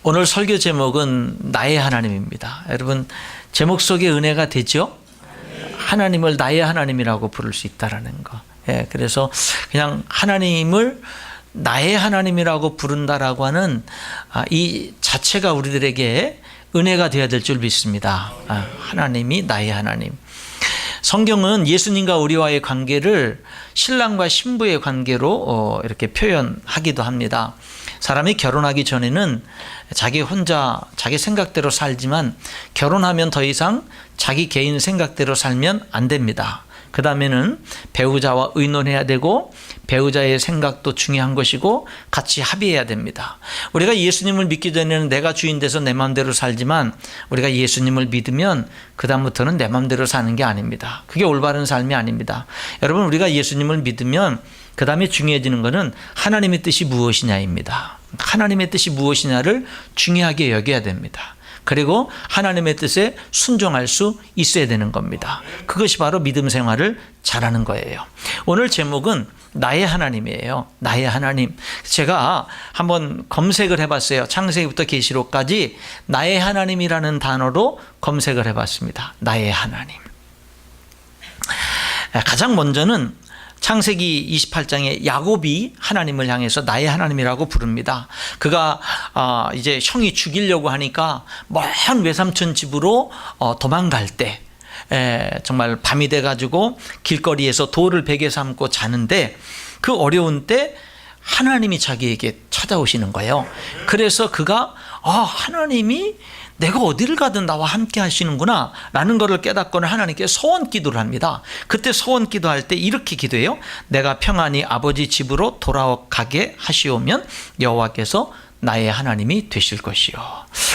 오늘 설교 제목은 나의 하나님입니다. 여러분, 제목 속에 은혜가 되죠? 하나님을 나의 하나님이라고 부를 수 있다라는 거. 그래서 그냥 하나님을 나의 하나님이라고 부른다라고 하는 이 자체가 우리들에게 은혜가 되어야 될 줄 믿습니다. 하나님이 나의 하나님. 성경은 예수님과 우리와의 관계를 신랑과 신부의 관계로 이렇게 표현하기도 합니다. 사람이 결혼하기 전에는 자기 혼자 자기 생각대로 살지만 결혼하면 더 이상 자기 개인 생각대로 살면 안 됩니다. 그 다음에는 배우자와 의논해야 되고 배우자의 생각도 중요한 것이고 같이 합의해야 됩니다. 우리가 예수님을 믿기 전에는 내가 주인 돼서 내 마음대로 살지만 우리가 예수님을 믿으면 그 다음부터는 내 마음대로 사는 게 아닙니다. 그게 올바른 삶이 아닙니다. 여러분, 우리가 예수님을 믿으면 그 다음에 중요해지는 것은 하나님의 뜻이 무엇이냐입니다. 하나님의 뜻이 무엇이냐를 중요하게 여겨야 됩니다. 그리고 하나님의 뜻에 순종할 수 있어야 되는 겁니다. 그것이 바로 믿음 생활을 잘하는 거예요. 오늘 제목은 나의 하나님이에요. 나의 하나님. 제가 한번 검색을 해봤어요. 창세기부터 계시록까지 나의 하나님이라는 단어로 검색을 해봤습니다. 나의 하나님. 가장 먼저는 창세기 28장에 야곱이 하나님을 향해서 나의 하나님이라고 부릅니다. 그가 이제 형이 죽이려고 하니까 먼 외삼촌 집으로 도망갈 때 정말 밤이 돼가지고 길거리에서 돌을 베개 삼고 자는데 그 어려운 때 하나님이 자기에게 찾아오시는 거예요. 그래서 그가 하나님이 내가 어디를 가든 나와 함께 하시는구나 라는 것을 깨닫고는 하나님께 소원 기도를 합니다. 그때 소원 기도할 때 이렇게 기도해요. 내가 평안히 아버지 집으로 돌아가게 하시오면 여호와께서 나의 하나님이 되실 것이요.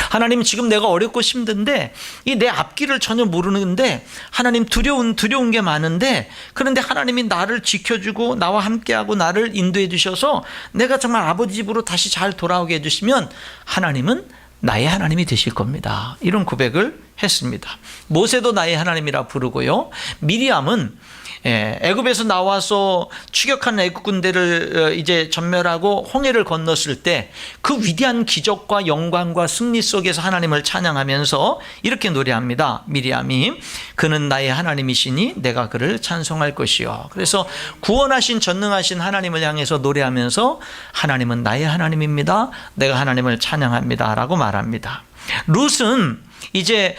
하나님, 지금 내가 어렵고 힘든데 이 내 앞길을 전혀 모르는데 하나님 두려운 게 많은데 그런데 하나님이 나를 지켜주고 나와 함께하고 나를 인도해 주셔서 내가 정말 아버지 집으로 다시 잘 돌아오게 해주시면 하나님은 나의 하나님이 되실 겁니다. 이런 고백을 했습니다. 모세도 나의 하나님이라 부르고요. 미리암은 애굽에서 나와서 추격한 애굽 군대를 이제 전멸하고 홍해를 건넜을 때 그 위대한 기적과 영광과 승리 속에서 하나님을 찬양하면서 이렇게 노래합니다. 미리암이 그는 나의 하나님이시니 내가 그를 찬송할 것이요. 그래서 구원하신 전능하신 하나님을 향해서 노래하면서 하나님은 나의 하나님입니다. 내가 하나님을 찬양합니다 라고 말합니다. 룻은 이제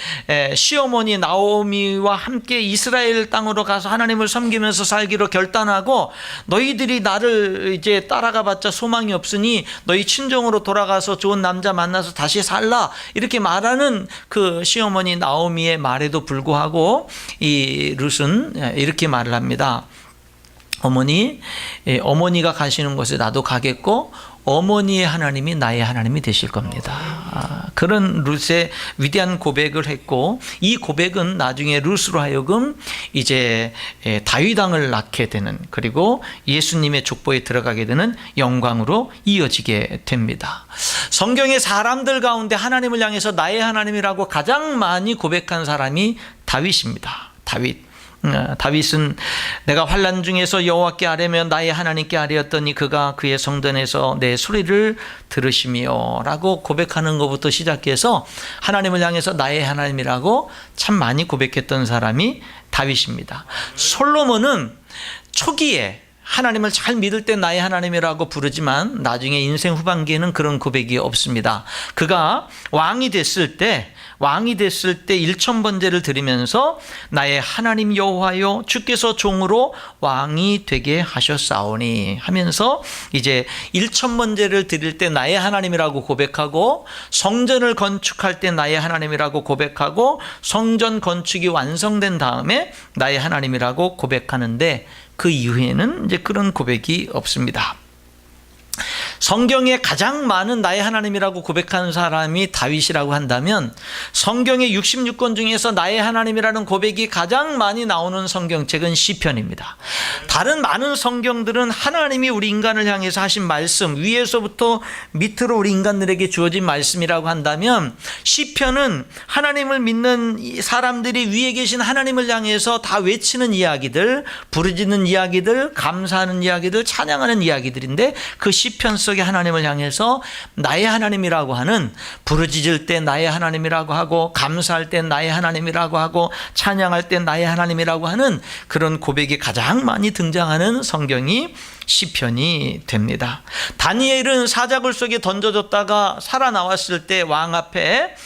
시어머니 나오미와 함께 이스라엘 땅으로 가서 하나님을 섬기면서 살기로 결단하고 너희들이 나를 이제 따라가 봤자 소망이 없으니 너희 친정으로 돌아가서 좋은 남자 만나서 다시 살라 이렇게 말하는 그 시어머니 나오미의 말에도 불구하고 이 룻은 이렇게 말을 합니다. 어머니가 가시는 곳에 나도 가겠고 어머니의 하나님이 나의 하나님이 되실 겁니다. 그런 룻의 위대한 고백을 했고 이 고백은 나중에 룻으로 하여금 이제 다윗 왕을 낳게 되는 그리고 예수님의 족보에 들어가게 되는 영광으로 이어지게 됩니다. 성경의 사람들 가운데 하나님을 향해서 나의 하나님이라고 가장 많이 고백한 사람이 다윗입니다. 다윗은 내가 환난 중에서 여호와께 아뢰며 나의 하나님께 아뢰었더니 그가 그의 성전에서 내 소리를 들으시며 라고 고백하는 것부터 시작해서 하나님을 향해서 나의 하나님이라고 참 많이 고백했던 사람이 다윗입니다. 솔로몬은 초기에 하나님을 잘 믿을 때 나의 하나님이라고 부르지만 나중에 인생 후반기에는 그런 고백이 없습니다. 그가 왕이 됐을 때 1000번제를 드리면서 나의 하나님 여호와여 주께서 종으로 왕이 되게 하셨사오니 하면서 이제 1000번제를 드릴 때 나의 하나님이라고 고백하고 성전을 건축할 때 나의 하나님이라고 고백하고 성전 건축이 완성된 다음에 나의 하나님이라고 고백하는데 그 이후에는 이제 그런 고백이 없습니다. 성경에 가장 많은 나의 하나님이라고 고백하는 사람이 다윗이라고 한다면 성경의 66권 중에서 나의 하나님이라는 고백이 가장 많이 나오는 성경책은 시편입니다. 다른 많은 성경들은 하나님이 우리 인간을 향해서 하신 말씀, 위에서부터 밑으로 우리 인간들에게 주어진 말씀이라고 한다면 시편은 하나님을 믿는 사람들이 위에 계신 하나님을 향해서 다 외치는 이야기들, 부르짖는 이야기들, 감사하는 이야기들, 찬양하는 이야기들인데 그 시편 속 속에 하나님을 향해서 나의 하나님이라고 하는, 부르짖을 때 나의 하나님이라고 하고, 감사할 때 나의 하나님이라고 하고, 찬양할 때 나의 하나님이라고 하는 그런 고백이 가장 많이 등장하는 성경이 시편이 됩니다. 다니엘은 사자굴 속에 던져졌다가 살아나왔을 때 왕 앞에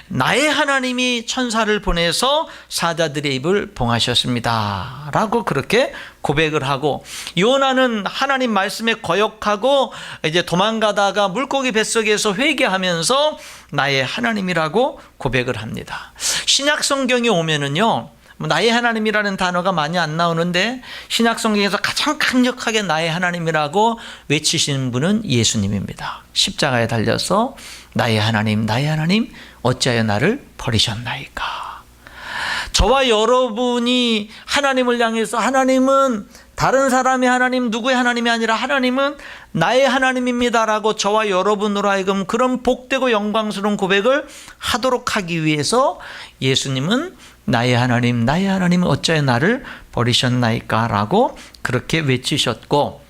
나의 하나님이 천사를 보내서 사자들의 입을 봉하셨습니다 라고 그렇게 고백을 하고, 요나는 하나님 말씀에 거역하고 이제 도망가다가 물고기 뱃속에서 회개하면서 나의 하나님이라고 고백을 합니다. 신약 성경에 오면은요, 나의 하나님이라는 단어가 많이 안 나오는데 신약 성경에서 가장 강력하게 나의 하나님이라고 외치시는 분은 예수님입니다. 십자가에 달려서 나의 하나님, 나의 하나님, 어찌하여 나를 버리셨나이까. 저와 여러분이 하나님을 향해서, 하나님은 다른 사람의 하나님, 누구의 하나님이 아니라 하나님은 나의 하나님입니다라고 저와 여러분으로 하여금 그런 복되고 영광스러운 고백을 하도록 하기 위해서 예수님은 나의 하나님, 나의 하나님은 어찌하여 나를 버리셨나이까 라고 그렇게 외치셨고,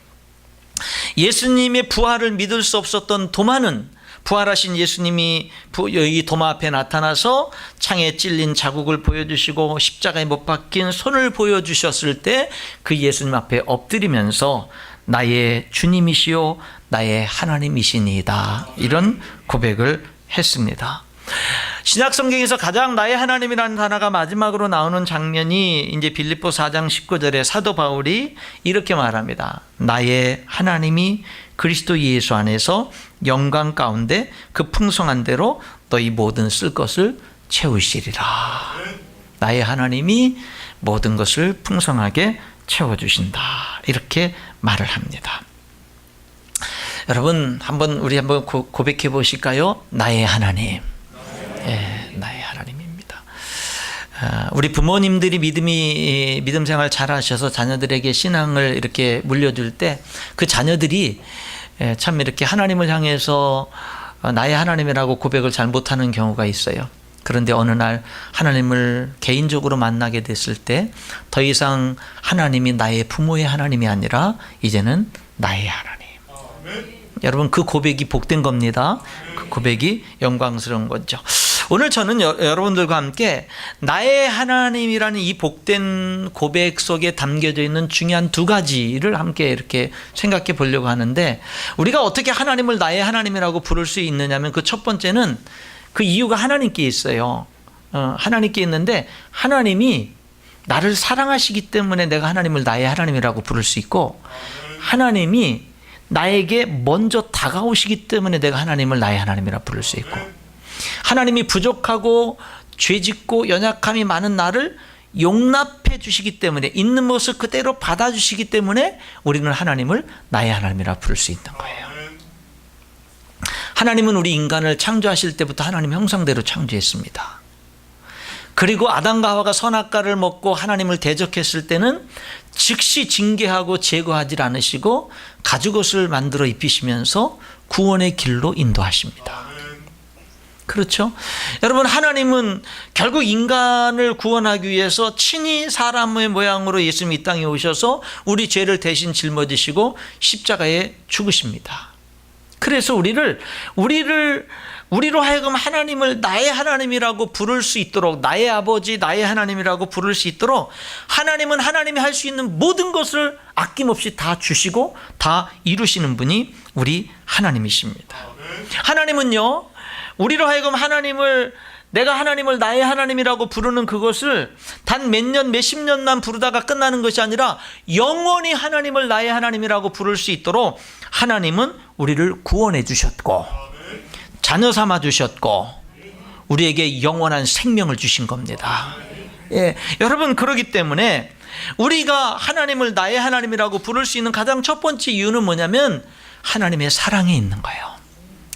예수님의 부활을 믿을 수 없었던 도마는 부활하신 예수님이 이 도마 앞에 나타나서 창에 찔린 자국을 보여주시고 십자가에 못 박힌 손을 보여주셨을 때 그 예수님 앞에 엎드리면서 나의 주님이시요 나의 하나님이시니이다, 이런 고백을 했습니다. 신약 성경에서 가장 나의 하나님이라는 단어가 마지막으로 나오는 장면이 이제 빌립보 4장 19절에 사도 바울이 이렇게 말합니다. 나의 하나님이 그리스도 예수 안에서 영광 가운데 그 풍성한 대로 너희 모든 쓸 것을 채우시리라. 나의 하나님이 모든 것을 풍성하게 채워주신다, 이렇게 말을 합니다. 여러분, 우리 한번 고백해 보실까요? 나의 하나님. 예, 나의 하나님입니다. 우리 부모님들이 믿음 생활 잘 하셔서 자녀들에게 신앙을 이렇게 물려줄 때 그 자녀들이 참 이렇게 하나님을 향해서 나의 하나님이라고 고백을 잘 못하는 경우가 있어요. 그런데 어느 날 하나님을 개인적으로 만나게 됐을 때 더 이상 하나님이 나의 부모의 하나님이 아니라 이제는 나의 하나님. 여러분, 그 고백이 복된 겁니다. 그 고백이 영광스러운 거죠. 오늘 저는 여러분들과 함께 나의 하나님이라는 이 복된 고백 속에 담겨져 있는 중요한 두 가지를 함께 이렇게 생각해 보려고 하는데, 우리가 어떻게 하나님을 나의 하나님이라고 부를 수 있느냐면 그 첫 번째는 그 이유가 하나님께 있어요. 하나님께 있는데, 하나님이 나를 사랑하시기 때문에 내가 하나님을 나의 하나님이라고 부를 수 있고, 하나님이 나에게 먼저 다가오시기 때문에 내가 하나님을 나의 하나님이라 부를 수 있고, 하나님이 부족하고 죄짓고 연약함이 많은 나를 용납해 주시기 때문에, 있는 모습 그대로 받아주시기 때문에 우리는 하나님을 나의 하나님이라 부를 수 있는 거예요. 하나님은 우리 인간을 창조하실 때부터 하나님 형상대로 창조했습니다. 그리고 아담과 하와가 선악과를 먹고 하나님을 대적했을 때는 즉시 징계하고 제거하지 않으시고 가죽옷을 만들어 입히시면서 구원의 길로 인도하십니다. 그렇죠? 여러분, 하나님은 결국 인간을 구원하기 위해서 친히 사람의 모양으로 예수님이 이 땅에 오셔서 우리 죄를 대신 짊어지시고 십자가에 죽으십니다. 그래서 우리로 하여금 하나님을 나의 하나님이라고 부를 수 있도록, 나의 아버지, 나의 하나님이라고 부를 수 있도록 하나님은 하나님이 할 수 있는 모든 것을 아낌없이 다 주시고 다 이루시는 분이 우리 하나님이십니다. 하나님은요, 우리로 하여금 내가 하나님을 나의 하나님이라고 부르는 그것을 단 몇 년, 몇십 년만 부르다가 끝나는 것이 아니라 영원히 하나님을 나의 하나님이라고 부를 수 있도록 하나님은 우리를 구원해 주셨고 자녀 삼아 주셨고 우리에게 영원한 생명을 주신 겁니다. 예, 여러분, 그렇기 때문에 우리가 하나님을 나의 하나님이라고 부를 수 있는 가장 첫 번째 이유는 뭐냐면 하나님의 사랑에 있는 거예요.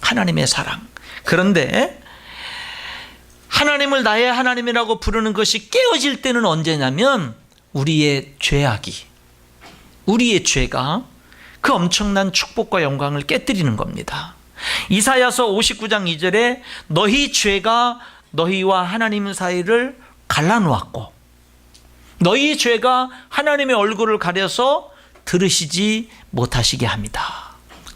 하나님의 사랑. 그런데 하나님을 나의 하나님이라고 부르는 것이 깨어질 때는 언제냐면 우리의 죄가 그 엄청난 축복과 영광을 깨뜨리는 겁니다. 이사야서 59장 2절에 너희 죄가 너희와 하나님 사이를 갈라놓았고 너희 죄가 하나님의 얼굴을 가려서 들으시지 못하시게 합니다.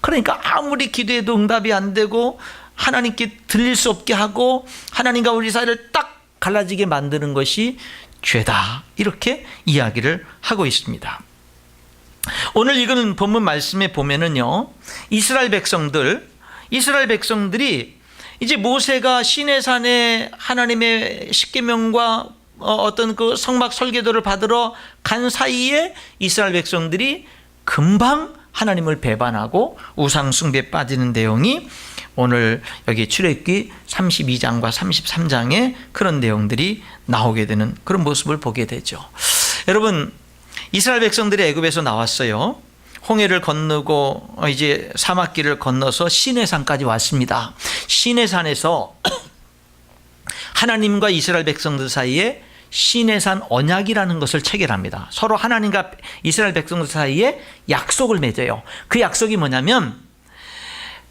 그러니까 아무리 기도해도 응답이 안 되고 하나님께 들릴 수 없게 하고 하나님과 우리 사이를 딱 갈라지게 만드는 것이 죄다, 이렇게 이야기를 하고 있습니다. 오늘 읽은 본문 말씀에 보면은요, 이스라엘 백성들이 이제 모세가 시내산에 하나님의 십계명과 어떤 그 성막 설계도를 받으러 간 사이에 이스라엘 백성들이 금방 하나님을 배반하고 우상 숭배에 빠지는 내용이 오늘 여기 출애굽기 32장과 33장에 그런 내용들이 나오게 되는 그런 모습을 보게 되죠. 여러분, 이스라엘 백성들이 애굽에서 나왔어요. 홍해를 건너고 이제 사막길을 건너서 시내산까지 왔습니다. 시내산에서 하나님과 이스라엘 백성들 사이에 시내산 언약이라는 것을 체결합니다. 서로 하나님과 이스라엘 백성들 사이에 약속을 맺어요. 그 약속이 뭐냐면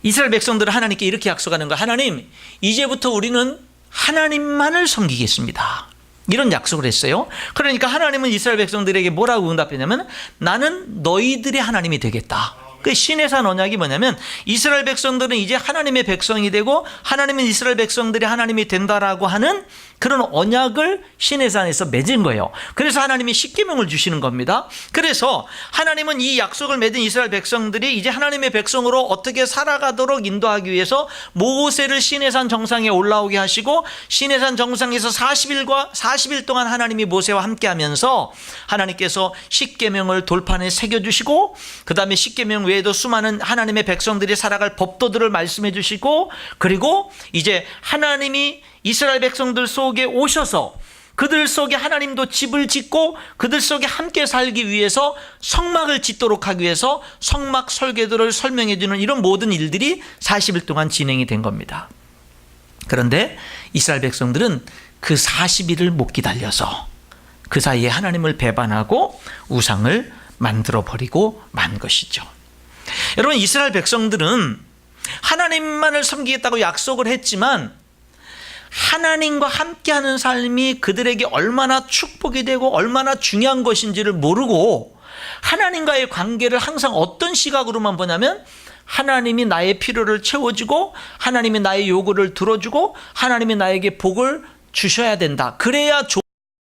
이스라엘 백성들은 하나님께 이렇게 약속하는 거예요. 하나님, 이제부터 우리는 하나님만을 섬기겠습니다. 이런 약속을 했어요. 그러니까 하나님은 이스라엘 백성들에게 뭐라고 응답했냐면 나는 너희들의 하나님이 되겠다. 그 시내산 언약이 뭐냐면 이스라엘 백성들은 이제 하나님의 백성이 되고 하나님은 이스라엘 백성들이 하나님이 된다라고 하는 그런 언약을 시내산에서 맺은 거예요. 그래서 하나님이 십계명을 주시는 겁니다. 그래서 하나님은 이 약속을 맺은 이스라엘 백성들이 이제 하나님의 백성으로 어떻게 살아가도록 인도하기 위해서 모세를 시내산 정상에 올라오게 하시고 시내산 정상에서 40일 동안 하나님이 모세와 함께 하면서 하나님께서 십계명을 돌판에 새겨주시고 그 다음에 십계명 외에도 수많은 하나님의 백성들이 살아갈 법도들을 말씀해 주시고 그리고 이제 하나님이 이스라엘 백성들 속에 오셔서 그들 속에 하나님도 집을 짓고 그들 속에 함께 살기 위해서 성막을 짓도록 하기 위해서 성막 설계도를 설명해 주는 이런 모든 일들이 40일 동안 진행이 된 겁니다. 그런데 이스라엘 백성들은 그 40일을 못 기다려서 그 사이에 하나님을 배반하고 우상을 만들어 버리고 만 것이죠. 여러분, 이스라엘 백성들은 하나님만을 섬기겠다고 약속을 했지만 하나님과 함께하는 삶이 그들에게 얼마나 축복이 되고 얼마나 중요한 것인지를 모르고 하나님과의 관계를 항상 어떤 시각으로만 보냐면 하나님이 나의 필요를 채워주고 하나님이 나의 요구를 들어주고 하나님이 나에게 복을 주셔야 된다. 그래야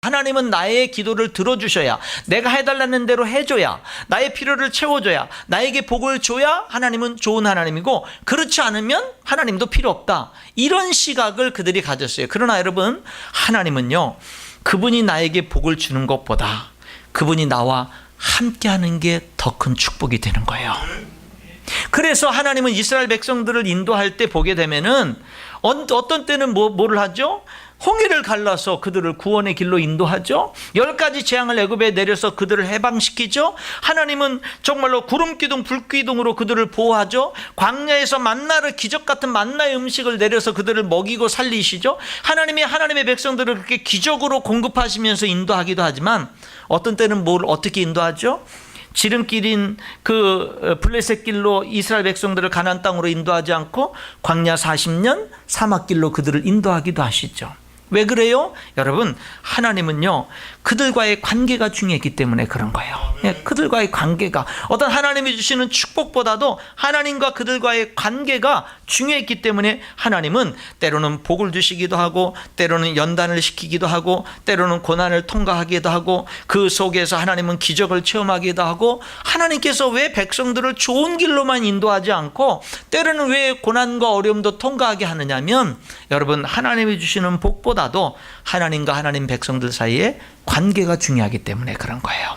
하나님은 나의 기도를 들어주셔야, 내가 해달라는 대로 해줘야, 나의 필요를 채워줘야, 나에게 복을 줘야 하나님은 좋은 하나님이고 그렇지 않으면 하나님도 필요 없다. 이런 시각을 그들이 가졌어요. 그러나 여러분, 하나님은요, 그분이 나에게 복을 주는 것보다 그분이 나와 함께하는 게 더 큰 축복이 되는 거예요. 그래서 하나님은 이스라엘 백성들을 인도할 때 보게 되면은 어떤 때는 뭐를 하죠? 홍해를 갈라서 그들을 구원의 길로 인도하죠. 10가지 재앙을 애굽에 내려서 그들을 해방시키죠. 하나님은 정말로 구름기둥 불기둥으로 그들을 보호하죠. 광야에서 만나를, 기적 같은 만나의 음식을 내려서 그들을 먹이고 살리시죠. 하나님이 하나님의 백성들을 그렇게 기적으로 공급하시면서 인도하기도 하지만 어떤 때는 뭘 어떻게 인도하죠? 지름길인 그 블레셋 길로 이스라엘 백성들을 가나안 땅으로 인도하지 않고 광야 40년 사막길로 그들을 인도하기도 하시죠. 왜 그래요? 여러분, 하나님은요, 그들과의 관계가 중요했기 때문에 그런 거예요. 그들과의 관계가, 어떤 하나님이 주시는 축복보다도 하나님과 그들과의 관계가 중요했기 때문에 하나님은 때로는 복을 주시기도 하고 때로는 연단을 시키기도 하고 때로는 고난을 통과하기도 하고 그 속에서 하나님은 기적을 체험하기도 하고 하나님께서 왜 백성들을 좋은 길로만 인도하지 않고 때로는 왜 고난과 어려움도 통과하게 하느냐면 여러분, 하나님이 주시는 복보다도 하나님과 하나님 백성들 사이에 관계가 중요하기 때문에 그런 거예요.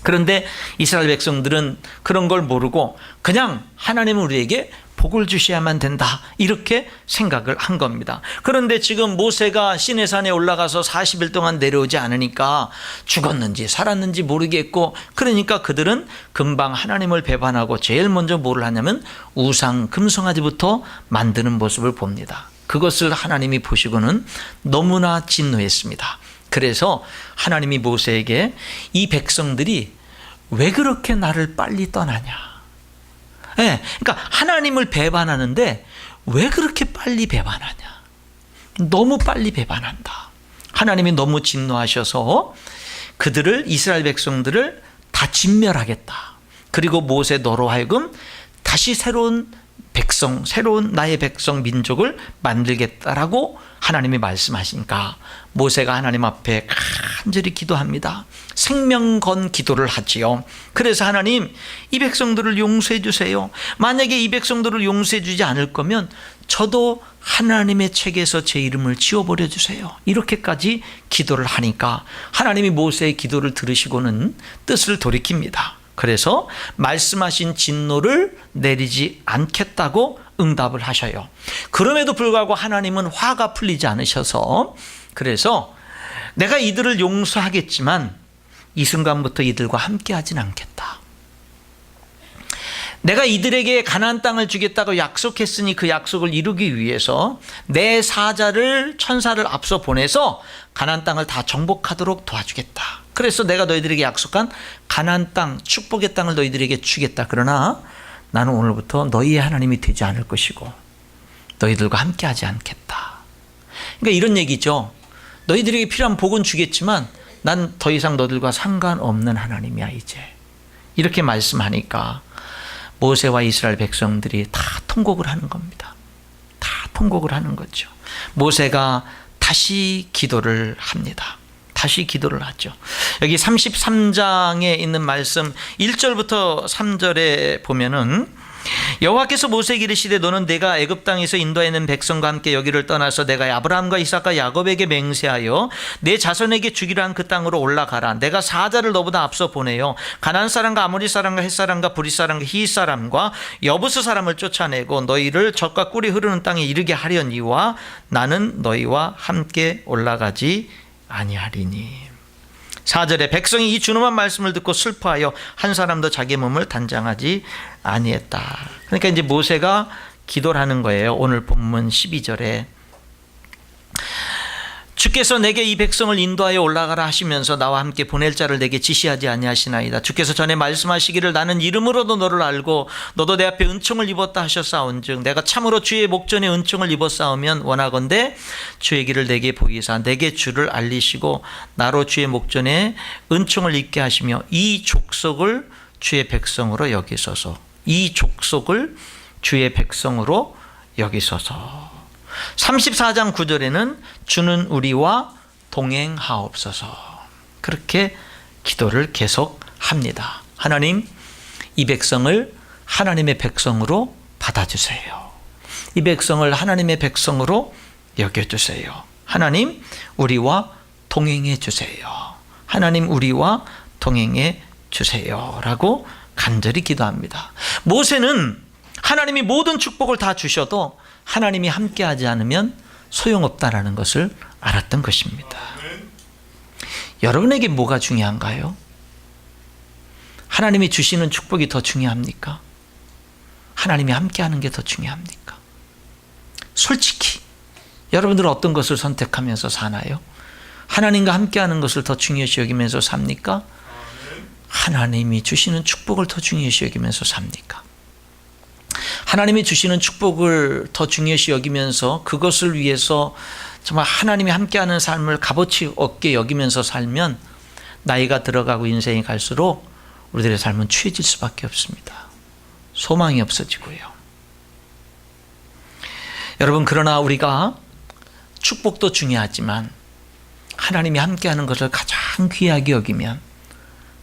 그런데 이스라엘 백성들은 그런 걸 모르고 그냥 하나님은 우리에게 복을 주셔야만 된다, 이렇게 생각을 한 겁니다. 그런데 지금 모세가 시내산에 올라가서 40일 동안 내려오지 않으니까 죽었는지 살았는지 모르겠고, 그러니까 그들은 금방 하나님을 배반하고 제일 먼저 뭐를 하냐면 우상 금송아지부터 만드는 모습을 봅니다. 그것을 하나님이 보시고는 너무나 진노했습니다. 그래서 하나님이 모세에게 이 백성들이 왜 그렇게 나를 빨리 떠나냐, 그러니까 하나님을 배반하는데 왜 그렇게 빨리 배반하냐, 너무 빨리 배반한다. 하나님이 너무 진노하셔서 그들을, 이스라엘 백성들을 다 진멸하겠다. 그리고 모세 너로 하여금 다시 새로운 백성, 새로운 나의 백성 민족을 만들겠다라고 하나님이 말씀하시니까 모세가 하나님 앞에 간절히 기도합니다. 생명 건 기도를 하지요. 그래서 하나님, 이 백성들을 용서해 주세요. 만약에 이 백성들을 용서해 주지 않을 거면 저도 하나님의 책에서 제 이름을 지워버려 주세요. 이렇게까지 기도를 하니까 하나님이 모세의 기도를 들으시고는 뜻을 돌이킵니다. 그래서 말씀하신 진노를 내리지 않겠다고 응답을 하셔요. 그럼에도 불구하고 하나님은 화가 풀리지 않으셔서, 그래서 내가 이들을 용서하겠지만 이 순간부터 이들과 함께 하진 않겠다. 내가 이들에게 가나안 땅을 주겠다고 약속했으니 그 약속을 이루기 위해서 내 사자를, 천사를 앞서 보내서 가나안 땅을 다 정복하도록 도와주겠다. 그래서 내가 너희들에게 약속한 가나안 땅, 축복의 땅을 너희들에게 주겠다. 그러나 나는 오늘부터 너희의 하나님이 되지 않을 것이고 너희들과 함께 하지 않겠다. 그러니까 이런 얘기죠. 너희들에게 필요한 복은 주겠지만 난 더 이상 너희들과 상관없는 하나님이야 이제. 이렇게 말씀하니까 모세와 이스라엘 백성들이 다 통곡을 하는 겁니다. 다 통곡을 하는 거죠. 모세가 다시 기도를 합니다. 다시 기도를 하죠. 여기 33장에 있는 말씀 1절부터 3절에 보면은 여호와께서 모세에게 이르시되 너는 내가 애굽 땅에서 인도하는 백성과 함께 여기를 떠나서 내가 아브라함과 이삭과 야곱에게 맹세하여 내 자손에게 주기로 한 그 땅으로 올라가라. 내가 사자를 너보다 앞서 보내요 가나안 사람과 아모리 사람과 헷 사람과 브릿 사람과 히윗 사람과 여부스 사람을 쫓아내고 너희를 젖과 꿀이 흐르는 땅에 이르게 하려니와 나는 너희와 함께 올라가지 아니하리니. 4절에 백성이 이 준엄한 말씀을 듣고 슬퍼하여 한 사람도 자기 몸을 단장하지 아니했다. 그러니까 이제 모세가 기도를 하는 거예요. 오늘 본문 12절에 주께서 내게 이 백성을 인도하여 올라가라 하시면서 나와 함께 보낼 자를 내게 지시하지 아니하시나이다. 주께서 전에 말씀하시기를 나는 이름으로도 너를 알고 너도 내 앞에 은총을 입었다 하셨사온즉 내가 참으로 주의 목전에 은총을 입었사오면 원하건대 주의 길을 내게 보이사 내게 주를 알리시고 나로 주의 목전에 은총을 입게 하시며 이 족속을 주의 백성으로 여기소서. 이 족속을 주의 백성으로 여기소서. 34장 9절에는 주는 우리와 동행하옵소서. 그렇게 기도를 계속합니다. 하나님, 이 백성을 하나님의 백성으로 받아주세요. 이 백성을 하나님의 백성으로 여겨주세요. 하나님, 우리와 동행해 주세요. 하나님, 우리와 동행해 주세요 라고 간절히 기도합니다. 모세는 하나님이 모든 축복을 다 주셔도 하나님이 함께하지 않으면 소용없다라는 것을 알았던 것입니다. 여러분에게 뭐가 중요한가요? 하나님이 주시는 축복이 더 중요합니까? 하나님이 함께하는 게 더 중요합니까? 솔직히 여러분들은 어떤 것을 선택하면서 사나요? 하나님과 함께하는 것을 더 중요시 여기면서 삽니까? 하나님이 주시는 축복을 더 중요시 여기면서 삽니까? 하나님이 주시는 축복을 더 중요시 여기면서 그것을 위해서 정말 하나님이 함께하는 삶을 값어치 없게 여기면서 살면 나이가 들어가고 인생이 갈수록 우리들의 삶은 취해질 수밖에 없습니다. 소망이 없어지고요. 여러분, 그러나 우리가 축복도 중요하지만 하나님이 함께하는 것을 가장 귀하게 여기면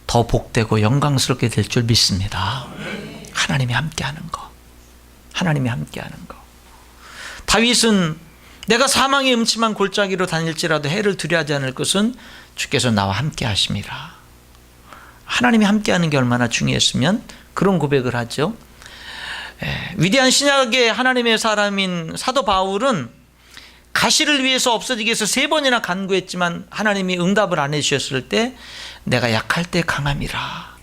더 복되고 영광스럽게 될 줄 믿습니다. 하나님이 함께하는 것. 하나님이 함께하는 것. 다윗은 내가 사망의 음침한 골짜기로 다닐지라도 해를 두려워하지 않을 것은 주께서 나와 함께 하심이라. 하나님이 함께하는 게 얼마나 중요했으면 그런 고백을 하죠. 위대한 신약의 하나님의 사람인 사도 바울은 가시를 위해서 없어지기 위해서 3번이나 간구했지만 하나님이 응답을 안 해주셨을 때 내가 약할 때 강함이라.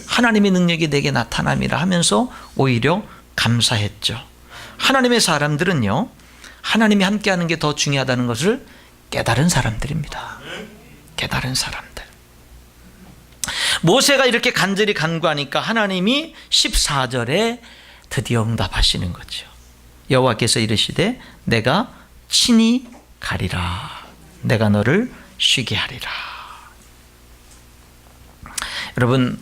하나님의 능력이 내게 나타남이라 하면서 오히려 감사했죠. 하나님의 사람들은요, 하나님이 함께하는 게 더 중요하다는 것을 깨달은 사람들입니다. 깨달은 사람들. 모세가 이렇게 간절히 간구하니까 하나님이 14절에 드디어 응답하시는 거죠. 여호와께서 이르시되 내가 친히 가리라. 내가 너를 쉬게 하리라. 여러분,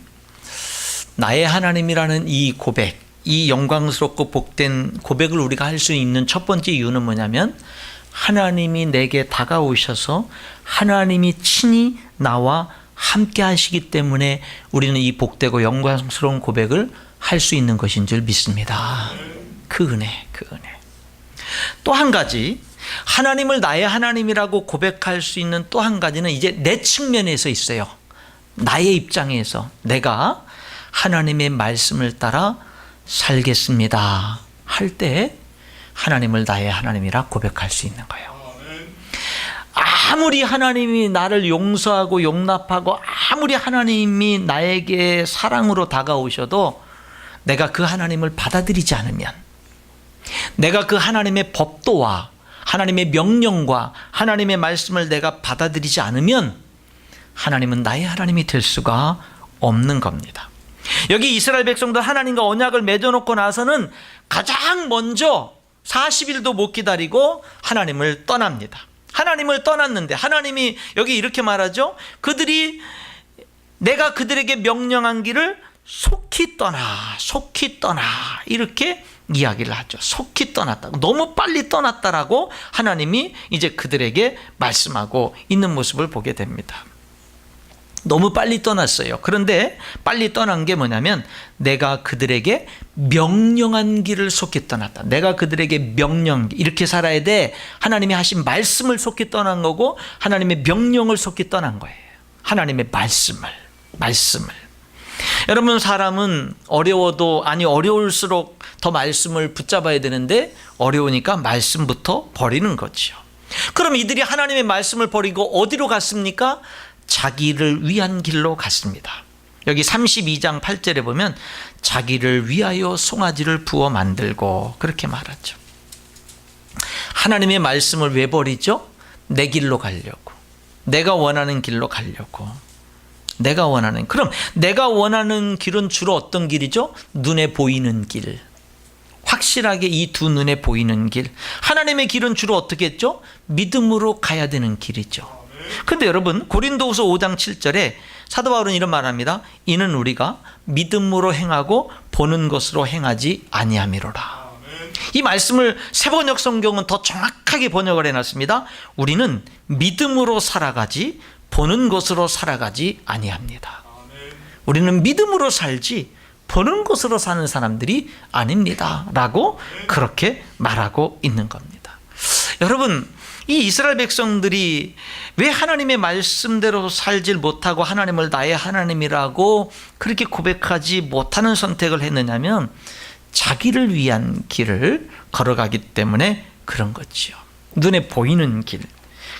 나의 하나님이라는 이 고백, 이 영광스럽고 복된 고백을 우리가 할 수 있는 첫 번째 이유는 뭐냐면 하나님이 내게 다가오셔서 하나님이 친히 나와 함께 하시기 때문에 우리는 이 복되고 영광스러운 고백을 할 수 있는 것인 줄 믿습니다. 그 은혜, 그 은혜. 또 한 가지, 하나님을 나의 하나님이라고 고백할 수 있는 또 한 가지는 이제 내 측면에서 있어요. 나의 입장에서 내가 하나님의 말씀을 따라 살겠습니다 할 때 하나님을 나의 하나님이라 고백할 수 있는 거예요. 아무리 하나님이 나를 용서하고 용납하고 아무리 하나님이 나에게 사랑으로 다가오셔도 내가 그 하나님을 받아들이지 않으면, 내가 그 하나님의 법도와 하나님의 명령과 하나님의 말씀을 내가 받아들이지 않으면 하나님은 나의 하나님이 될 수가 없는 겁니다. 여기 이스라엘 백성들 하나님과 언약을 맺어놓고 나서는 가장 먼저 40일도 못 기다리고 하나님을 떠납니다. 하나님을 떠났는데 하나님이 여기 이렇게 말하죠. 그들이 내가 그들에게 명령한 길을 속히 떠나, 속히 떠나, 이렇게 이야기를 하죠. 속히 떠났다고, 너무 빨리 떠났다라고 하나님이 이제 그들에게 말씀하고 있는 모습을 보게 됩니다. 너무 빨리 떠났어요. 그런데 빨리 떠난 게 뭐냐면 내가 그들에게 명령한 길을 속히 떠났다. 내가 그들에게 명령, 이렇게 살아야 돼, 하나님이 하신 말씀을 속히 떠난 거고 하나님의 명령을 속히 떠난 거예요. 하나님의 말씀을. 여러분, 사람은 어려워도, 아니 어려울수록 더 말씀을 붙잡아야 되는데 어려우니까 말씀부터 버리는 거죠. 그럼 이들이 하나님의 말씀을 버리고 어디로 갔습니까? 자기를 위한 길로 갔습니다. 여기 32장 8절에 보면 자기를 위하여 송아지를 부어 만들고, 그렇게 말하죠. 하나님의 말씀을 왜 버리죠? 내 길로 가려고, 내가 원하는 길로 가려고. 그럼 내가 원하는 길은 주로 어떤 길이죠? 눈에 보이는 길, 확실하게 이 두 눈에 보이는 길. 하나님의 길은 주로 어떻게 했죠? 믿음으로 가야 되는 길이죠. 근데 여러분, 고린도후서 5장 7절에 사도 바울은 이런 말합니다. 이는 우리가 믿음으로 행하고 보는 것으로 행하지 아니함이로라. 이 말씀을 새번역 성경은 더 정확하게 번역을 해놨습니다. 우리는 믿음으로 살아가지 보는 것으로 살아가지 아니합니다. 우리는 믿음으로 살지 보는 것으로 사는 사람들이 아닙니다 라고 그렇게 말하고 있는 겁니다. 여러분, 이 이스라엘 백성들이 왜 하나님의 말씀대로 살질 못하고 하나님을 나의 하나님이라고 그렇게 고백하지 못하는 선택을 했느냐면 자기를 위한 길을 걸어가기 때문에 그런 거지요. 눈에 보이는 길.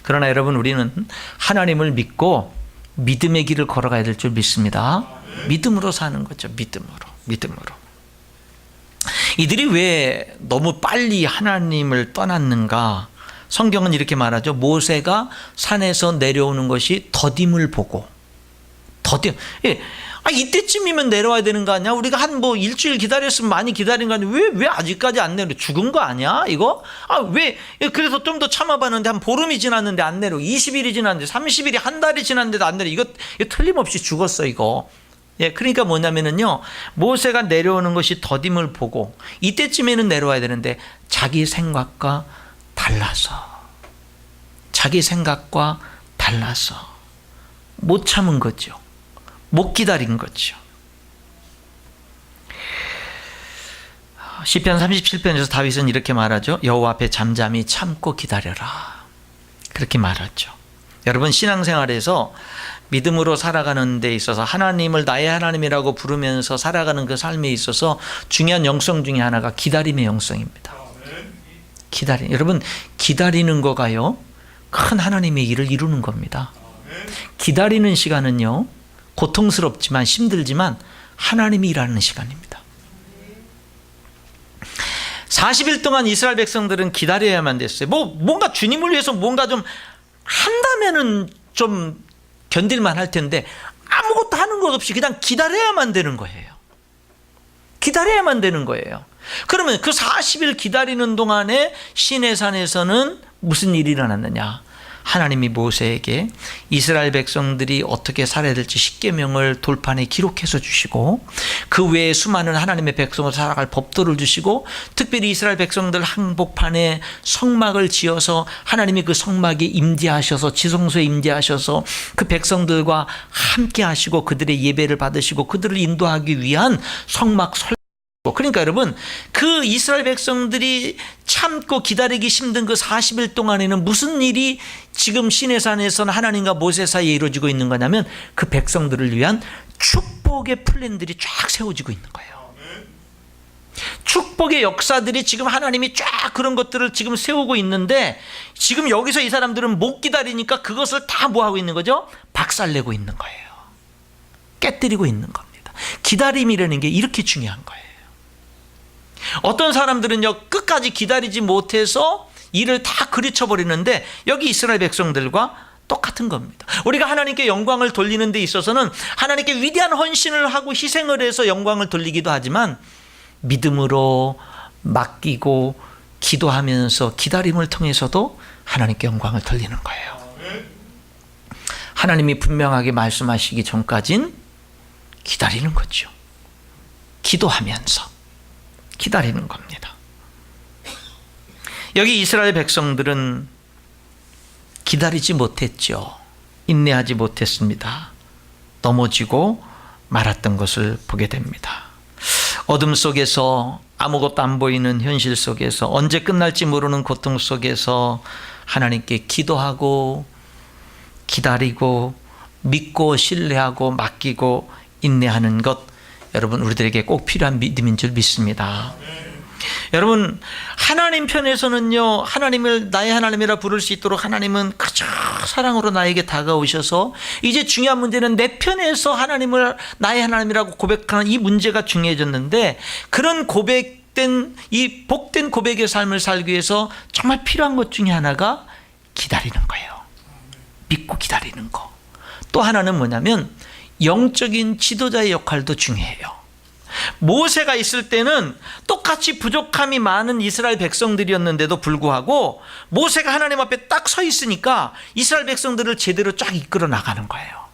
그러나 여러분, 우리는 하나님을 믿고 믿음의 길을 걸어가야 될 줄 믿습니다. 믿음으로 사는 거죠. 믿음으로. 이들이 왜 너무 빨리 하나님을 떠났는가? 성경은 이렇게 말하죠. 모세가 산에서 내려오는 것이 더딤을 보고, 이때쯤이면 내려와야 되는 거 아니야? 우리가 한 일주일 기다렸으면 많이 기다린 거 아니야? 왜 아직까지 안 내려? 죽은 거 아니야? 이거? 그래서 좀 더 참아봤는데 한 보름이 지났는데 안 내려. 20일이 지났는데, 30일이, 한 달이 지났는데도 안 내려. 이거 틀림없이 죽었어, 이거. 그러니까 뭐냐면은요, 모세가 내려오는 것이 더딤을 보고 이때쯤에는 내려와야 되는데 자기 생각과 달라서 못 참은 거죠. 못 기다린 거죠. 시편 37편에서 다윗은 이렇게 말하죠. 여호와 앞에 잠잠히 참고 기다려라. 그렇게 말하죠. 여러분, 신앙생활에서 믿음으로 살아가는 데 있어서 하나님을 나의 하나님이라고 부르면서 살아가는 그 삶에 있어서 중요한 영성 중에 하나가 기다림의 영성입니다. 여러분, 기다리는 거가요, 큰 하나님의 일을 이루는 겁니다. 기다리는 시간은요, 고통스럽지만 힘들지만 하나님이 일하는 시간입니다. 40일 동안 이스라엘 백성들은 기다려야만 됐어요. 뭔가 주님을 위해서 뭔가 좀 한다면은 좀 견딜만 할 텐데 아무것도 하는 것 없이 그냥 기다려야만 되는 거예요. 그러면 그 40일 기다리는 동안에 시내산에서는 무슨 일이 일어났느냐? 하나님이 모세에게 이스라엘 백성들이 어떻게 살아야 될지 십계명을 돌판에 기록해서 주시고 그 외에 수많은 하나님의 백성을 살아갈 법도를 주시고 특별히 이스라엘 백성들 항복판에 성막을 지어서 하나님이 그 성막에 임재하셔서 지성소에 임재하셔서 그 백성들과 함께 하시고 그들의 예배를 받으시고 그들을 인도하기 위한 성막 그러니까 여러분 그 이스라엘 백성들이 참고 기다리기 힘든 그 40일 동안에는 무슨 일이 지금 시내산에서는 하나님과 모세 사이에 이루어지고 있는 거냐면 그 백성들을 위한 축복의 플랜들이 쫙 세워지고 있는 거예요. 축복의 역사들이 지금 하나님이 쫙 그런 것들을 지금 세우고 있는데 지금 여기서 이 사람들은 못 기다리니까 그것을 다 뭐 하고 있는 거죠? 박살내고 있는 거예요. 깨뜨리고 있는 겁니다. 기다림이라는 게 이렇게 중요한 거예요. 어떤 사람들은요 끝까지 기다리지 못해서 일을 다 그르쳐 버리는데 여기 이스라엘 백성들과 똑같은 겁니다. 우리가 하나님께 영광을 돌리는 데 있어서는 하나님께 위대한 헌신을 하고 희생을 해서 영광을 돌리기도 하지만 믿음으로 맡기고 기도하면서 기다림을 통해서도 하나님께 영광을 돌리는 거예요. 하나님이 분명하게 말씀하시기 전까진 기다리는 거죠. 기도하면서 기다리는 겁니다. 여기 이스라엘 백성들은 기다리지 못했죠. 인내하지 못했습니다. 넘어지고 말았던 것을 보게 됩니다. 어둠 속에서 아무것도 안 보이는 현실 속에서 언제 끝날지 모르는 고통 속에서 하나님께 기도하고 기다리고 믿고 신뢰하고 맡기고 인내하는 것 여러분 우리들에게 꼭 필요한 믿음인 줄 믿습니다. 여러분 하나님 편에서는요 하나님을 나의 하나님이라 부를 수 있도록 하나님은 그저 사랑으로 나에게 다가오셔서 이제 중요한 문제는 내 편에서 하나님을 나의 하나님이라고 고백하는 이 문제가 중요해졌는데 그런 고백된 이 복된 고백의 삶을 살기 위해서 정말 필요한 것 중에 하나가 기다리는 거예요. 믿고 기다리는 거. 또 하나는 뭐냐면 영적인 지도자의 역할도 중요해요. 모세가 있을 때는 똑같이 부족함이 많은 이스라엘 백성들이었는데도 불구하고 모세가 하나님 앞에 딱 서 있으니까 이스라엘 백성들을 제대로 쫙 이끌어 나가는 거예요.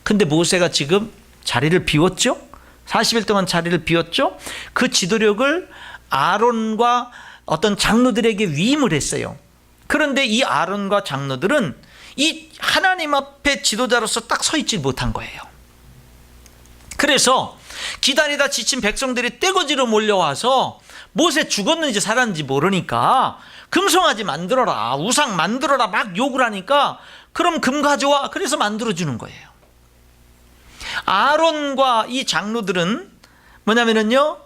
근데 모세가 지금 자리를 비웠죠? 40일 동안 자리를 비웠죠? 그 지도력을 아론과 어떤 장로들에게 위임을 했어요. 그런데 이 아론과 장로들은 이 하나님 앞에 지도자로서 딱 서 있지 못한 거예요. 그래서 기다리다 지친 백성들이 떼거지로 몰려와서 모세 죽었는지 살았는지 모르니까 금송아지 만들어라, 우상 만들어라 막 욕을 하니까 그럼 금 가져와. 그래서 만들어주는 거예요. 아론과 이 장로들은 뭐냐면요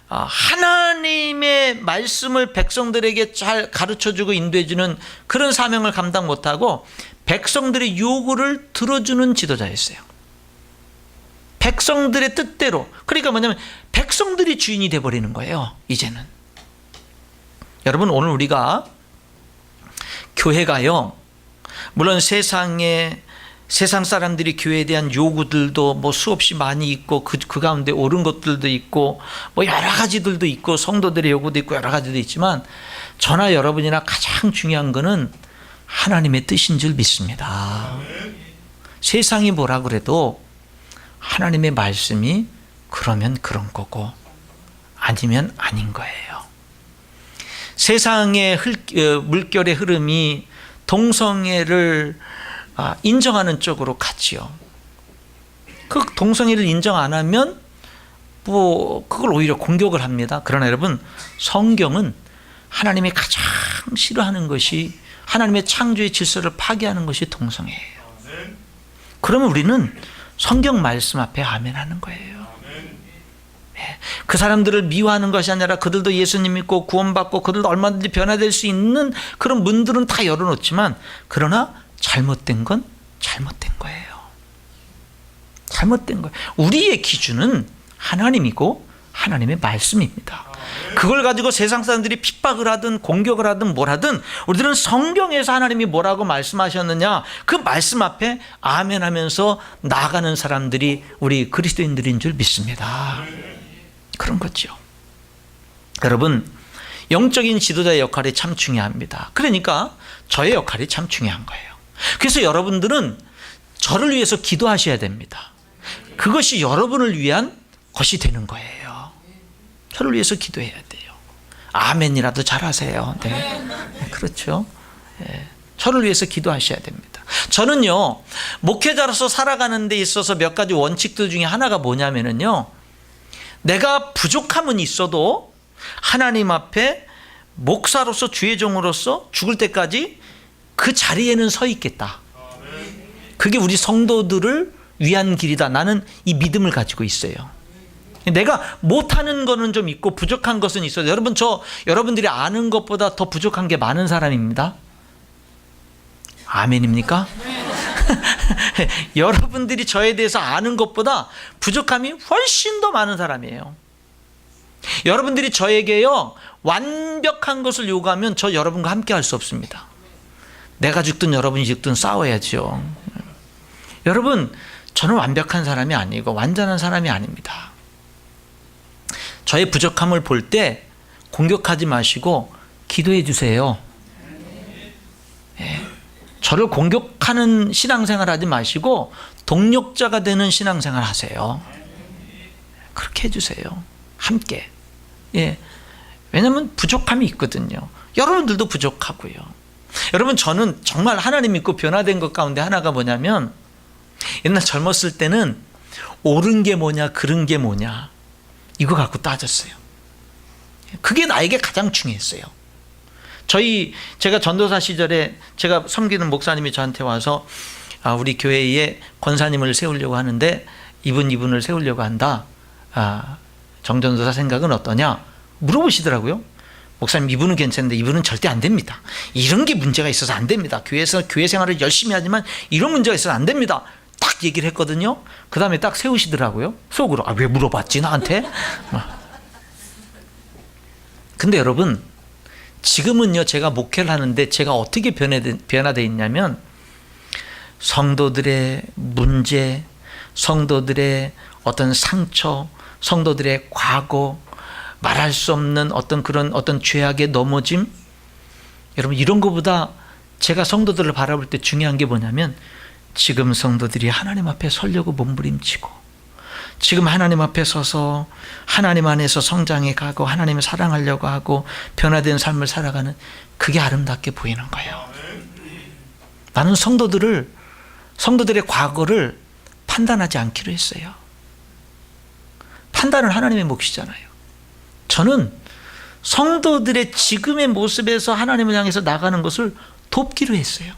하나님의 말씀을 백성들에게 잘 가르쳐주고 인도해주는 그런 사명을 감당 못하고 백성들의 요구를 들어주는 지도자였어요. 백성들의 뜻대로. 그러니까 뭐냐면 백성들이 주인이 돼버리는 거예요. 이제는 여러분 오늘 우리가 교회가요 물론 세상 사람들이 교회에 대한 요구들도 뭐 수없이 많이 있고 그 가운데 옳은 것들도 있고 뭐 여러 가지들도 있고 성도들의 요구도 있고 여러 가지도 있지만 저나 여러분이나 가장 중요한 거는 하나님의 뜻인 줄 믿습니다. 세상이 뭐라 그래도 하나님의 말씀이 그러면 그런 거고 아니면 아닌 거예요. 세상의 물결의 흐름이 동성애를 인정하는 쪽으로 갔지요. 그 동성애를 인정 안 하면 뭐 그걸 오히려 공격을 합니다. 그러나 여러분 성경은 하나님이 가장 싫어하는 것이 하나님의 창조의 질서를 파괴하는 것이 동성애예요. 그러면 우리는 성경 말씀 앞에 아멘 하는 거예요. 그 사람들을 미워하는 것이 아니라 그들도 예수님 믿고 구원받고 그들도 얼마든지 변화될 수 있는 그런 문들은 다 열어놓지만 그러나 잘못된 건 잘못된 거예요. 잘못된 거예요. 우리의 기준은 하나님이고 하나님의 말씀입니다. 그걸 가지고 세상 사람들이 핍박을 하든 공격을 하든 뭘 하든 우리들은 성경에서 하나님이 뭐라고 말씀하셨느냐 그 말씀 앞에 아멘 하면서 나아가는 사람들이 우리 그리스도인들인 줄 믿습니다. 그런 거죠. 여러분 영적인 지도자의 역할이 참 중요합니다. 그러니까 저의 역할이 참 중요한 거예요. 그래서 여러분들은 저를 위해서 기도하셔야 됩니다. 그것이 여러분을 위한 것이 되는 거예요. 저를 위해서 기도해야 돼요. 아멘이라도 잘하세요. 네, 그렇죠. 네. 저를 위해서 기도하셔야 됩니다. 저는요, 목회자로서 살아가는 데 있어서 몇 가지 원칙들 중에 하나가 뭐냐면요, 내가 부족함은 있어도 하나님 앞에 목사로서 주의 종으로서 죽을 때까지 그 자리에는 서 있겠다. 그게 우리 성도들을 위한 길이다. 나는 이 믿음을 가지고 있어요. 내가 못하는 거는 좀 있고 부족한 것은 있어요. 여러분, 여러분들이 아는 것보다 더 부족한 게 많은 사람입니다. 아멘입니까? 여러분들이 저에 대해서 아는 것보다 부족함이 훨씬 더 많은 사람이에요. 여러분들이 저에게요, 완벽한 것을 요구하면 저 여러분과 함께 할 수 없습니다. 내가 죽든 여러분이 죽든 싸워야죠. 여러분, 저는 완벽한 사람이 아니고 완전한 사람이 아닙니다. 저의 부족함을 볼 때 공격하지 마시고 기도해 주세요. 예. 저를 공격하는 신앙생활 하지 마시고 동력자가 되는 신앙생활 하세요. 그렇게 해주세요. 함께. 예. 왜냐하면 부족함이 있거든요. 여러분들도 부족하고요. 여러분, 저는 정말 하나님 믿고 변화된 것 가운데 하나가 뭐냐면, 옛날 젊었을 때는 옳은 게 뭐냐 그른 게 뭐냐 이거 갖고 따졌어요. 그게 나에게 가장 중요했어요. 제가 전도사 시절에 제가 섬기는 목사님이 저한테 와서 우리 교회에 권사님을 세우려고 하는데 이분을 세우려고 한다. 정전도사 생각은 어떠냐 물어보시더라고요. 목사님, 이분은 괜찮은데 이분은 절대 안 됩니다. 이런 게 문제가 있어서 안 됩니다. 교회에서 교회 생활을 열심히 하지만 이런 문제가 있어서 안 됩니다. 딱 얘기를 했거든요. 그 다음에 딱 세우시더라고요. 속으로 왜 물어봤지 나한테? 근데 여러분, 지금은요, 제가 목회를 하는데 제가 어떻게 변화되어 있냐면, 성도들의 문제, 성도들의 어떤 상처, 성도들의 과거, 말할 수 없는 어떤 죄악의 넘어짐, 여러분, 이런 것보다 제가 성도들을 바라볼 때 중요한 게 뭐냐면, 지금 성도들이 하나님 앞에 서려고 몸부림치고, 지금 하나님 앞에 서서 하나님 안에서 성장해 가고 하나님을 사랑하려고 하고 변화된 삶을 살아가는, 그게 아름답게 보이는 거예요. 나는 성도들의 과거를 판단하지 않기로 했어요. 판단은 하나님의 몫이잖아요. 저는 성도들의 지금의 모습에서 하나님을 향해서 나가는 것을 돕기로 했어요.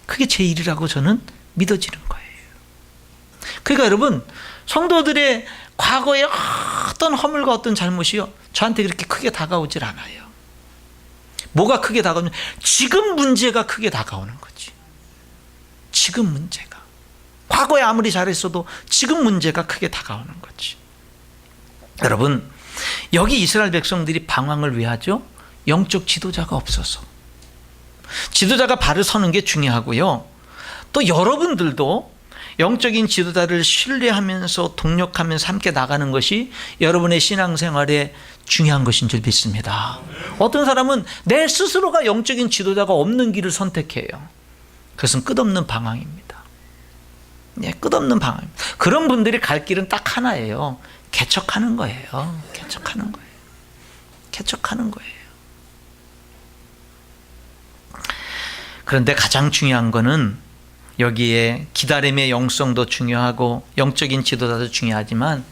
그게 제 일이라고 저는 믿어지는 거예요. 그러니까 여러분, 성도들의 과거의 어떤 허물과 어떤 잘못이요, 저한테 그렇게 크게 다가오질 않아요. 뭐가 크게 다가오면 지금 문제가 크게 다가오는 거지. 지금 문제가. 과거에 아무리 잘했어도 지금 문제가 크게 다가오는 거지. 여러분, 여기 이스라엘 백성들이 방황을 왜 하죠? 영적 지도자가 없어서. 지도자가 발을 서는 게 중요하고요. 또 여러분들도 영적인 지도자를 신뢰하면서 동력하면서 함께 나가는 것이 여러분의 신앙생활에 중요한 것인 줄 믿습니다. 어떤 사람은 내 스스로가 영적인 지도자가 없는 길을 선택해요. 그것은 끝없는 방황입니다. 네, 끝없는 방황입니다. 그런 분들이 갈 길은 딱 하나예요. 개척하는 거예요. 개척하는 거예요. 개척하는 거예요. 그런데 가장 중요한 거는 여기에 기다림의 영성도 중요하고 영적인 지도자도 중요하지만,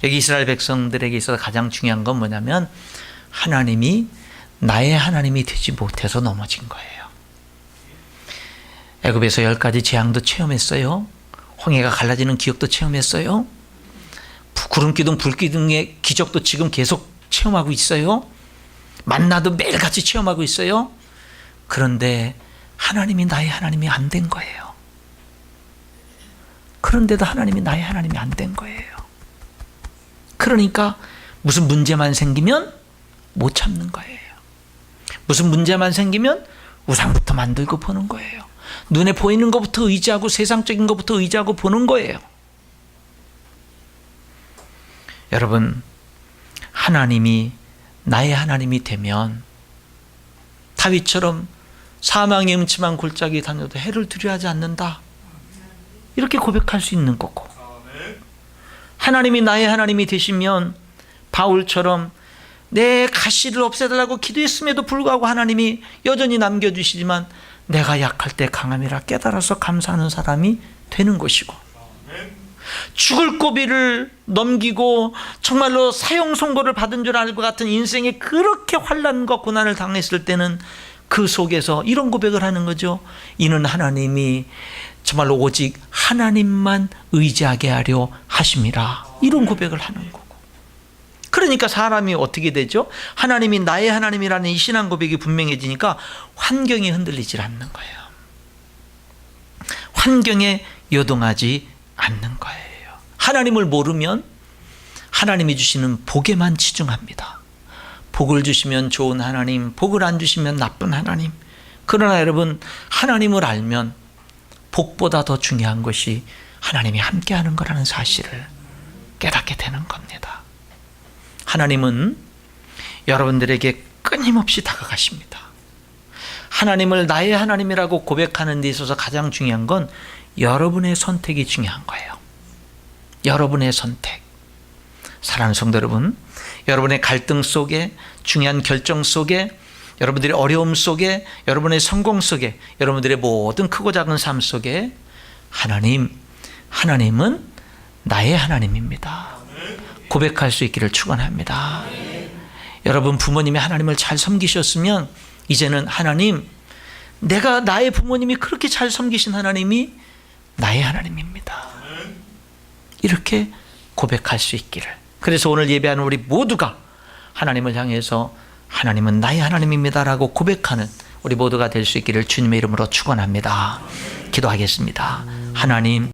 여기 이스라엘 백성들에게 있어서 가장 중요한 건 뭐냐면, 하나님이 나의 하나님이 되지 못해서 넘어진 거예요. 애굽에서 10가지 재앙도 체험했어요. 홍해가 갈라지는 기억도 체험했어요. 구름기둥 불기둥의 기적도 지금 계속 체험하고 있어요. 만나도 매일같이 체험하고 있어요. 그런데 하나님이 나의 하나님이 안 된 거예요. 그런데도 하나님이 나의 하나님이 안 된 거예요. 그러니까 무슨 문제만 생기면 못 참는 거예요. 무슨 문제만 생기면 우상부터 만들고 보는 거예요. 눈에 보이는 것부터 의지하고 세상적인 것부터 의지하고 보는 거예요. 여러분, 하나님이 나의 하나님이 되면 다윗처럼 사망의 음침한 골짜기 다녀도 해를 두려워하지 않는다, 이렇게 고백할 수 있는 거고, 하나님이 나의 하나님이 되시면 바울처럼 내 가시를 없애달라고 기도했음에도 불구하고 하나님이 여전히 남겨주시지만 내가 약할 때 강함이라 깨달아서 감사하는 사람이 되는 것이고, 죽을 고비를 넘기고 정말로 사형 선고를 받은 줄 알 것 같은 인생에 그렇게 환난과 고난을 당했을 때는 그 속에서 이런 고백을 하는 거죠. 이는 하나님이 정말로 오직 하나님만 의지하게 하려 하심이라, 이런 고백을 하는 거고. 그러니까 사람이 어떻게 되죠? 하나님이 나의 하나님이라는 이 신앙 고백이 분명해지니까 환경이 흔들리질 않는 거예요. 환경에 요동하지 않는 거예요. 하나님을 모르면 하나님이 주시는 복에만 치중합니다. 복을 주시면 좋은 하나님, 복을 안 주시면 나쁜 하나님. 그러나 여러분, 하나님을 알면 복보다 더 중요한 것이 하나님이 함께하는 거라는 사실을 깨닫게 되는 겁니다. 하나님은 여러분들에게 끊임없이 다가가십니다. 하나님을 나의 하나님이라고 고백하는 데 있어서 가장 중요한 건 여러분의 선택이 중요한 거예요. 여러분의 선택. 사랑하는 성도 여러분, 여러분의 갈등 속에, 중요한 결정 속에, 여러분들의 어려움 속에, 여러분의 성공 속에, 여러분들의 모든 크고 작은 삶 속에 하나님은 나의 하나님입니다. 고백할 수 있기를 축원합니다. 여러분 부모님이 하나님을 잘 섬기셨으면 이제는 하나님, 내가 나의 부모님이 그렇게 잘 섬기신 하나님이 나의 하나님입니다, 이렇게 고백할 수 있기를. 그래서 오늘 예배하는 우리 모두가 하나님을 향해서 하나님은 나의 하나님입니다라고 고백하는 우리 모두가 될 수 있기를 주님의 이름으로 축원합니다. 기도하겠습니다. 하나님,